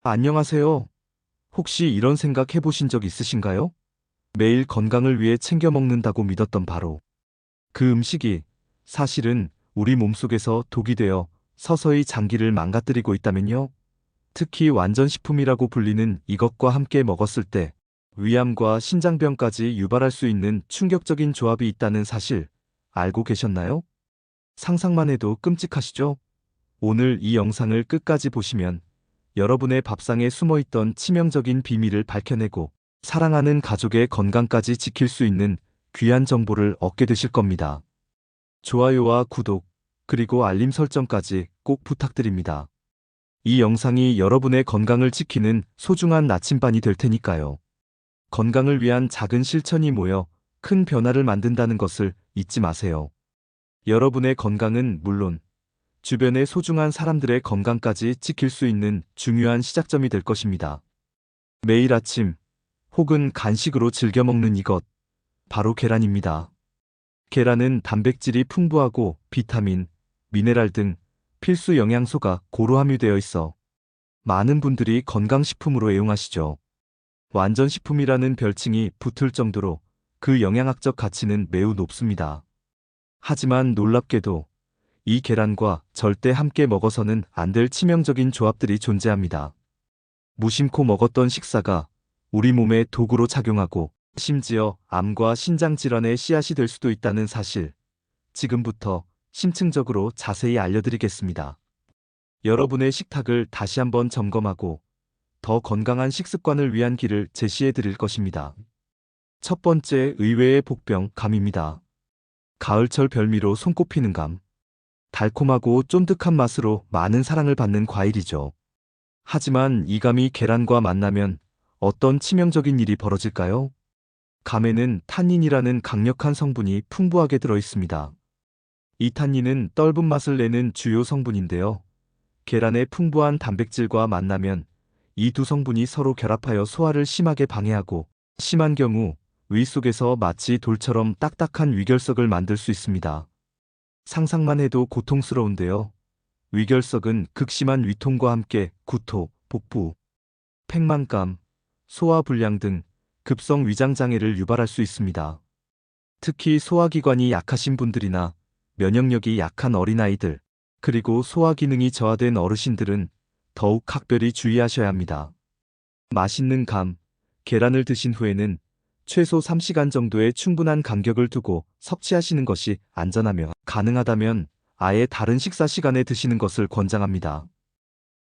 안녕하세요. 혹시 이런 생각 해보신 적 있으신가요? 매일 건강을 위해 챙겨 먹는다고 믿었던 바로 그 음식이 사실은 우리 몸속에서 독이 되어 서서히 장기를 망가뜨리고 있다면요. 특히 완전식품이라고 불리는 이것과 함께 먹었을 때 위암과 신장병까지 유발할 수 있는 충격적인 조합이 있다는 사실 알고 계셨나요? 상상만 해도 끔찍하시죠? 오늘 이 영상을 끝까지 보시면 여러분의 밥상에 숨어있던 치명적인 비밀을 밝혀내고 사랑하는 가족의 건강까지 지킬 수 있는 귀한 정보를 얻게 되실 겁니다. 좋아요와 구독, 그리고 알림 설정까지 꼭 부탁드립니다. 이 영상이 여러분의 건강을 지키는 소중한 나침반이 될 테니까요. 건강을 위한 작은 실천이 모여 큰 변화를 만든다는 것을 잊지 마세요. 여러분의 건강은 물론 주변의 소중한 사람들의 건강까지 지킬 수 있는 중요한 시작점이 될 것입니다. 매일 아침 혹은 간식으로 즐겨 먹는 이것, 바로 계란입니다. 계란은 단백질이 풍부하고 비타민, 미네랄 등 필수 영양소가 고루 함유되어 있어 많은 분들이 건강식품으로 애용하시죠. 완전식품이라는 별칭이 붙을 정도로 그 영양학적 가치는 매우 높습니다. 하지만 놀랍게도 이 계란과 절대 함께 먹어서는 안 될 치명적인 조합들이 존재합니다. 무심코 먹었던 식사가 우리 몸에 독으로 작용하고 심지어 암과 신장 질환의 씨앗이 될 수도 있다는 사실, 지금부터 심층적으로 자세히 알려드리겠습니다. 여러분의 식탁을 다시 한번 점검하고 더 건강한 식습관을 위한 길을 제시해 드릴 것입니다. 첫 번째, 의외의 복병, 감입니다. 가을철 별미로 손꼽히는 감. 달콤하고 쫀득한 맛으로 많은 사랑을 받는 과일이죠. 하지만 이 감이 계란과 만나면 어떤 치명적인 일이 벌어질까요? 감에는 탄닌이라는 강력한 성분이 풍부하게 들어 있습니다. 이 탄닌은 떫은 맛을 내는 주요 성분인데요. 계란의 풍부한 단백질과 만나면 이 두 성분이 서로 결합하여 소화를 심하게 방해하고 심한 경우 위 속에서 마치 돌처럼 딱딱한 위결석을 만들 수 있습니다. 상상만 해도 고통스러운데요. 위결석은 극심한 위통과 함께 구토, 복부, 팽만감, 소화불량 등 급성 위장장애를 유발할 수 있습니다. 특히 소화기관이 약하신 분들이나 면역력이 약한 어린아이들, 그리고 소화기능이 저하된 어르신들은 더욱 각별히 주의하셔야 합니다. 맛있는 감, 계란을 드신 후에는 최소 3시간 정도의 충분한 간격을 두고 섭취하시는 것이 안전하며 가능하다면 아예 다른 식사 시간에 드시는 것을 권장합니다.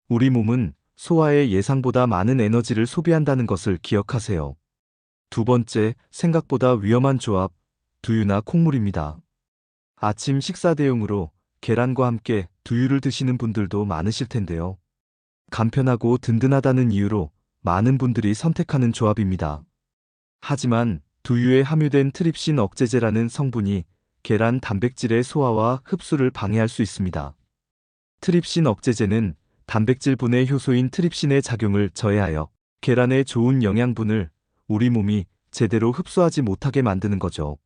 우리 몸은 소화에 예상보다 많은 에너지를 소비한다는 것을 기억하세요. 두 번째, 생각보다 위험한 조합, 두유나 콩물입니다. 아침 식사 대용으로 계란과 함께 두유를 드시는 분들도 많으실 텐데요. 간편하고 든든하다는 이유로 많은 분들이 선택하는 조합입니다. 하지만 두유에 함유된 트립신 억제제라는 성분이 계란 단백질의 소화와 흡수를 방해할 수 있습니다. 트립신 억제제는 단백질 분해 효소인 트립신의 작용을 저해하여 계란의 좋은 영양분을 우리 몸이 제대로 흡수하지 못하게 만드는 거죠.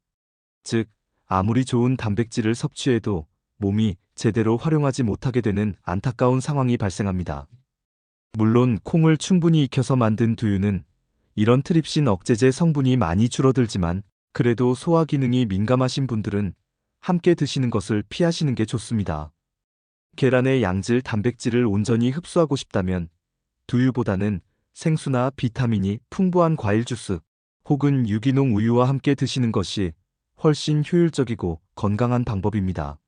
즉, 아무리 좋은 단백질을 섭취해도 몸이 제대로 활용하지 못하게 되는 안타까운 상황이 발생합니다. 물론 콩을 충분히 익혀서 만든 두유는 이런 트립신 억제제 성분이 많이 줄어들지만 그래도 소화 기능이 민감하신 분들은 함께 드시는 것을 피하시는 게 좋습니다. 계란의 양질 단백질을 온전히 흡수하고 싶다면 두유보다는 생수나 비타민이 풍부한 과일 주스 혹은 유기농 우유와 함께 드시는 것이 훨씬 효율적이고 건강한 방법입니다.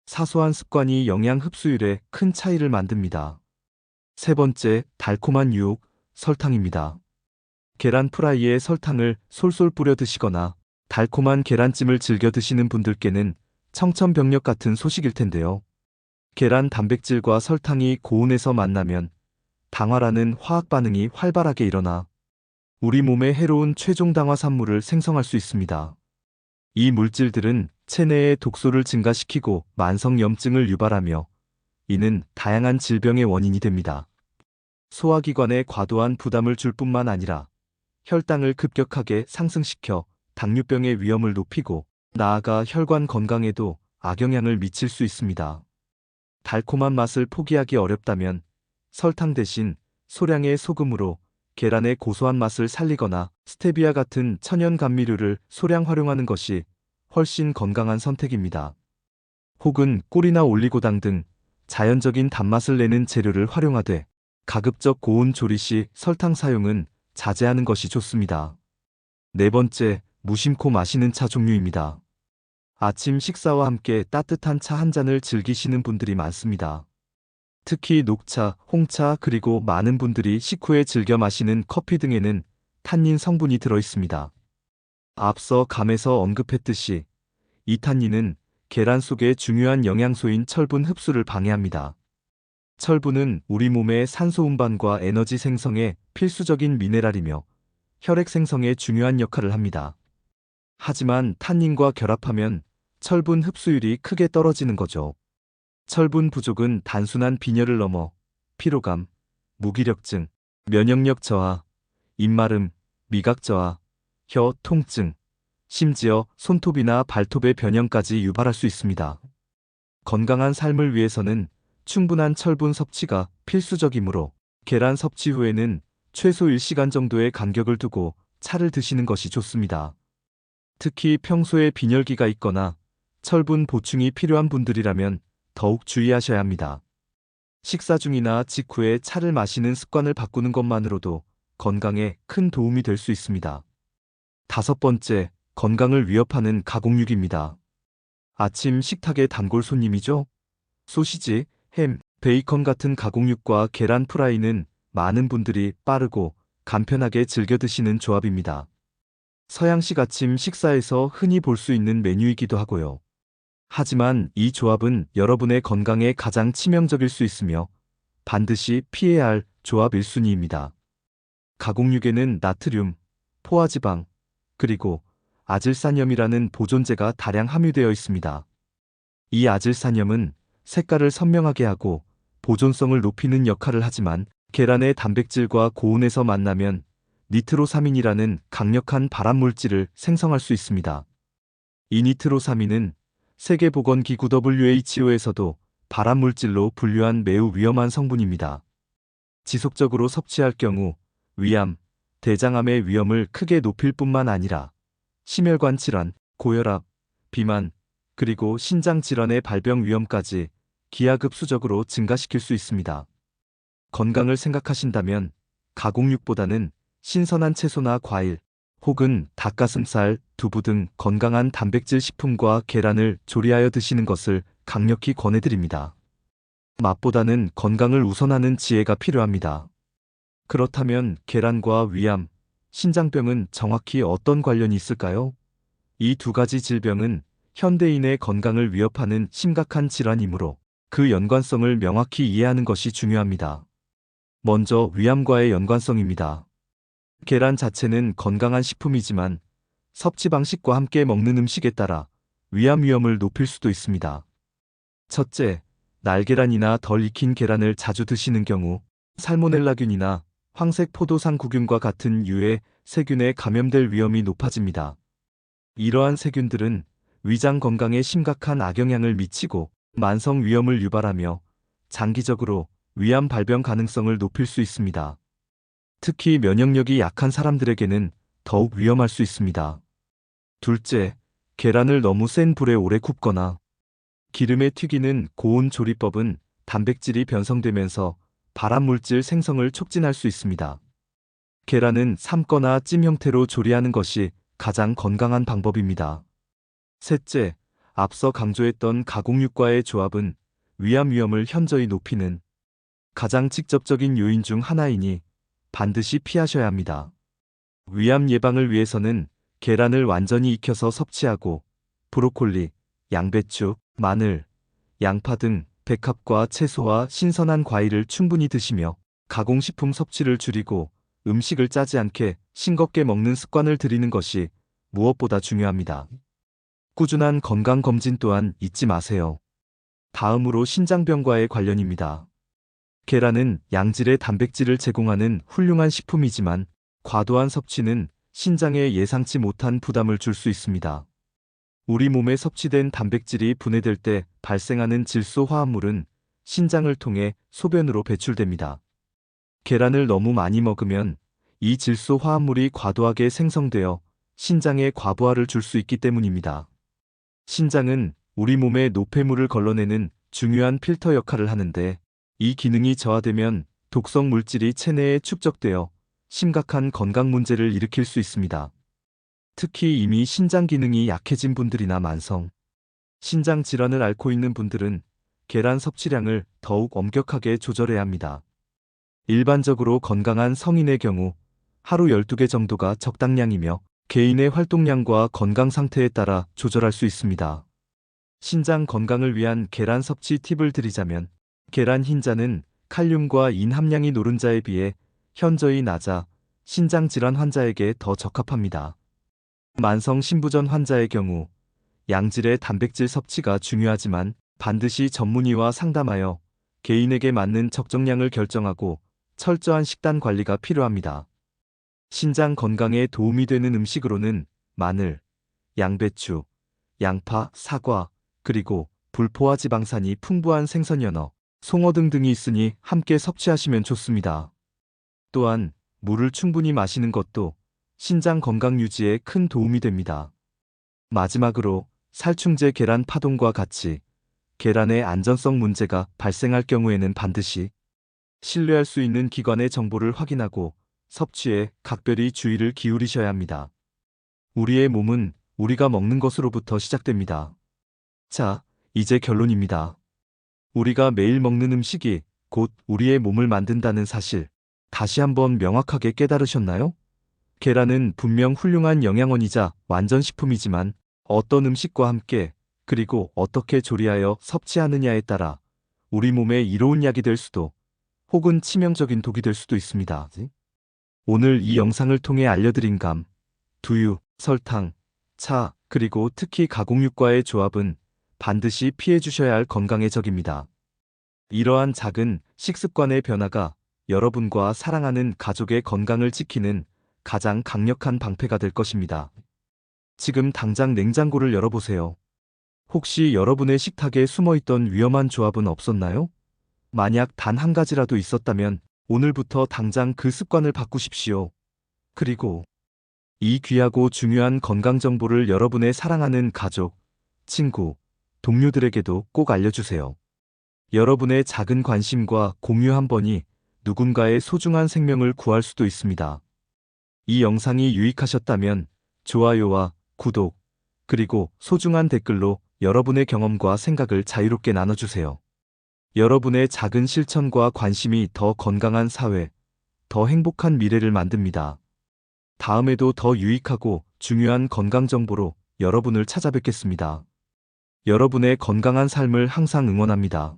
사소한 습관이 영양 흡수율에 큰 차이를 만듭니다. 세 번째, 달콤한 유혹, 설탕입니다. 계란 프라이에 설탕을 솔솔 뿌려 드시거나 달콤한 계란찜을 즐겨 드시는 분들께는 청천벽력 같은 소식일 텐데요. 계란 단백질과 설탕이 고온에서 만나면 당화라는 화학 반응이 활발하게 일어나 우리 몸에 해로운 최종 당화 산물을 생성할 수 있습니다. 이 물질들은 체내의 독소를 증가시키고 만성염증을 유발하며 이는 다양한 질병의 원인이 됩니다. 소화기관에 과도한 부담을 줄 뿐만 아니라 혈당을 급격하게 상승시켜 당뇨병의 위험을 높이고 나아가 혈관 건강에도 악영향을 미칠 수 있습니다. 달콤한 맛을 포기하기 어렵다면 설탕 대신 소량의 소금으로 계란의 고소한 맛을 살리거나 스테비아 같은 천연 감미료를 소량 활용하는 것이 훨씬 건강한 선택입니다. 혹은 꿀이나 올리고당 등 자연적인 단맛을 내는 재료를 활용하되 가급적 고온 조리 시 설탕 사용은 자제하는 것이 좋습니다. 네 번째, 무심코 마시는 차 종류입니다. 아침 식사와 함께 따뜻한 차 한 잔을 즐기시는 분들이 많습니다. 특히 녹차, 홍차 그리고 많은 분들이 식후에 즐겨 마시는 커피 등에는 탄닌 성분이 들어 있습니다. 앞서 감에서 언급했듯이 이 탄닌은 계란 속의 중요한 영양소인 철분 흡수를 방해합니다. 철분은 우리 몸의 산소 운반과 에너지 생성에 필수적인 미네랄이며 혈액 생성에 중요한 역할을 합니다. 하지만 탄닌과 결합하면 철분 흡수율이 크게 떨어지는 거죠. 철분 부족은 단순한 빈혈을 넘어 피로감, 무기력증, 면역력 저하, 입마름, 미각 저하, 혀 통증, 심지어 손톱이나 발톱의 변형까지 유발할 수 있습니다. 건강한 삶을 위해서는 충분한 철분 섭취가 필수적이므로 계란 섭취 후에는 최소 1시간 정도의 간격을 두고 차를 드시는 것이 좋습니다. 특히 평소에 빈혈기가 있거나 철분 보충이 필요한 분들이라면 더욱 주의하셔야 합니다. 식사 중이나 직후에 차를 마시는 습관을 바꾸는 것만으로도 건강에 큰 도움이 될 수 있습니다. 다섯 번째, 건강을 위협하는 가공육입니다. 아침 식탁의 단골 손님이죠? 소시지, 햄, 베이컨 같은 가공육과 계란 프라이는 많은 분들이 빠르고 간편하게 즐겨 드시는 조합입니다. 서양식 아침 식사에서 흔히 볼 수 있는 메뉴이기도 하고요. 하지만 이 조합은 여러분의 건강에 가장 치명적일 수 있으며 반드시 피해야 할 조합 1순위입니다. 가공육에는 나트륨, 포화지방, 그리고 아질산염이라는 보존제가 다량 함유되어 있습니다. 이 아질산염은 색깔을 선명하게 하고 보존성을 높이는 역할을 하지만 계란의 단백질과 고온에서 만나면 니트로사민이라는 강력한 발암물질을 생성할 수 있습니다. 이 니트로사민은 세계보건기구 WHO에서도 발암물질로 분류한 매우 위험한 성분입니다. 지속적으로 섭취할 경우 위암, 대장암의 위험을 크게 높일 뿐만 아니라 심혈관 질환, 고혈압, 비만, 그리고 신장 질환의 발병 위험까지 기하급수적으로 증가시킬 수 있습니다. 건강을 생각하신다면 가공육보다는 신선한 채소나 과일, 혹은 닭가슴살, 두부 등 건강한 단백질 식품과 계란을 조리하여 드시는 것을 강력히 권해드립니다. 맛보다는 건강을 우선하는 지혜가 필요합니다. 그렇다면 계란과 위암, 신장병은 정확히 어떤 관련이 있을까요? 이 두 가지 질병은 현대인의 건강을 위협하는 심각한 질환이므로 그 연관성을 명확히 이해하는 것이 중요합니다. 먼저 위암과의 연관성입니다. 계란 자체는 건강한 식품이지만 섭취 방식과 함께 먹는 음식에 따라 위암 위험을 높일 수도 있습니다. 첫째, 날계란이나 덜 익힌 계란을 자주 드시는 경우 살모넬라균이나 황색 포도상구균과 같은 유해 세균에 감염될 위험이 높아집니다. 이러한 세균들은 위장 건강에 심각한 악영향을 미치고 만성 위염을 유발하며 장기적으로 위암 발병 가능성을 높일 수 있습니다. 특히 면역력이 약한 사람들에게는 더욱 위험할 수 있습니다. 둘째, 계란을 너무 센 불에 오래 굽거나 기름에 튀기는 고온 조리법은 단백질이 변성되면서 발암물질 생성을 촉진할 수 있습니다. 계란은 삶거나 찜 형태로 조리하는 것이 가장 건강한 방법입니다. 셋째, 앞서 강조했던 가공육과의 조합은 위암 위험을 현저히 높이는 가장 직접적인 요인 중 하나이니 반드시 피하셔야 합니다. 위암 예방을 위해서는 계란을 완전히 익혀서 섭취하고 브로콜리, 양배추, 마늘, 양파 등 백합과 채소와 신선한 과일을 충분히 드시며 가공식품 섭취를 줄이고 음식을 짜지 않게 싱겁게 먹는 습관을 들이는 것이 무엇보다 중요합니다. 꾸준한 건강검진 또한 잊지 마세요. 다음으로 신장병과의 관련입니다. 계란은 양질의 단백질을 제공하는 훌륭한 식품이지만 과도한 섭취는 신장에 예상치 못한 부담을 줄 수 있습니다. 우리 몸에 섭취된 단백질이 분해될 때 발생하는 질소 화합물은 신장을 통해 소변으로 배출됩니다. 계란을 너무 많이 먹으면 이 질소 화합물이 과도하게 생성되어 신장에 과부하를 줄 수 있기 때문입니다. 신장은 우리 몸의 노폐물을 걸러내는 중요한 필터 역할을 하는데, 이 기능이 저하되면 독성 물질이 체내에 축적되어 심각한 건강 문제를 일으킬 수 있습니다. 특히 이미 신장 기능이 약해진 분들이나 만성 신장 질환을 앓고 있는 분들은 계란 섭취량을 더욱 엄격하게 조절해야 합니다. 일반적으로 건강한 성인의 경우 하루 12개 정도가 적당량이며, 개인의 활동량과 건강 상태에 따라 조절할 수 있습니다. 신장 건강을 위한 계란 섭취 팁을 드리자면, 계란 흰자는 칼륨과 인 함량이 노른자에 비해 현저히 낮아 신장 질환 환자에게 더 적합합니다. 만성 신부전 환자의 경우 양질의 단백질 섭취가 중요하지만, 반드시 전문의와 상담하여 개인에게 맞는 적정량을 결정하고 철저한 식단 관리가 필요합니다. 신장 건강에 도움이 되는 음식으로는 마늘, 양배추, 양파, 사과, 그리고 불포화 지방산이 풍부한 생선 연어, 송어 등등이 있으니 함께 섭취하시면 좋습니다. 또한 물을 충분히 마시는 것도 신장 건강 유지에 큰 도움이 됩니다. 마지막으로 살충제 계란 파동과 같이 계란의 안전성 문제가 발생할 경우에는 반드시 신뢰할 수 있는 기관의 정보를 확인하고 섭취에 각별히 주의를 기울이셔야 합니다. 우리의 몸은 우리가 먹는 것으로부터 시작됩니다. 자, 이제 결론입니다. 우리가 매일 먹는 음식이 곧 우리의 몸을 만든다는 사실, 다시 한번 명확하게 깨달으셨나요? 계란은 분명 훌륭한 영양원이자 완전식품이지만, 어떤 음식과 함께 그리고 어떻게 조리하여 섭취하느냐에 따라 우리 몸에 이로운 약이 될 수도, 혹은 치명적인 독이 될 수도 있습니다. 오늘 이 영상을 통해 알려드린 감, 두유, 설탕, 차, 그리고 특히 가공육과의 조합은 반드시 피해 주셔야 할 건강의 적입니다. 이러한 작은 식습관의 변화가 여러분과 사랑하는 가족의 건강을 지키는 가장 강력한 방패가 될 것입니다. 지금 당장 냉장고를 열어보세요. 혹시 여러분의 식탁에 숨어있던 위험한 조합은 없었나요? 만약 단 한 가지라도 있었다면 오늘부터 당장 그 습관을 바꾸십시오. 그리고 이 귀하고 중요한 건강 정보를 여러분의 사랑하는 가족, 친구, 동료들에게도 꼭 알려주세요. 여러분의 작은 관심과 공유 한 번이 누군가의 소중한 생명을 구할 수도 있습니다. 이 영상이 유익하셨다면 좋아요와 구독, 그리고 소중한 댓글로 여러분의 경험과 생각을 자유롭게 나눠주세요. 여러분의 작은 실천과 관심이 더 건강한 사회, 더 행복한 미래를 만듭니다. 다음에도 더 유익하고 중요한 건강 정보로 여러분을 찾아뵙겠습니다. 여러분의 건강한 삶을 항상 응원합니다.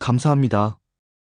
감사합니다.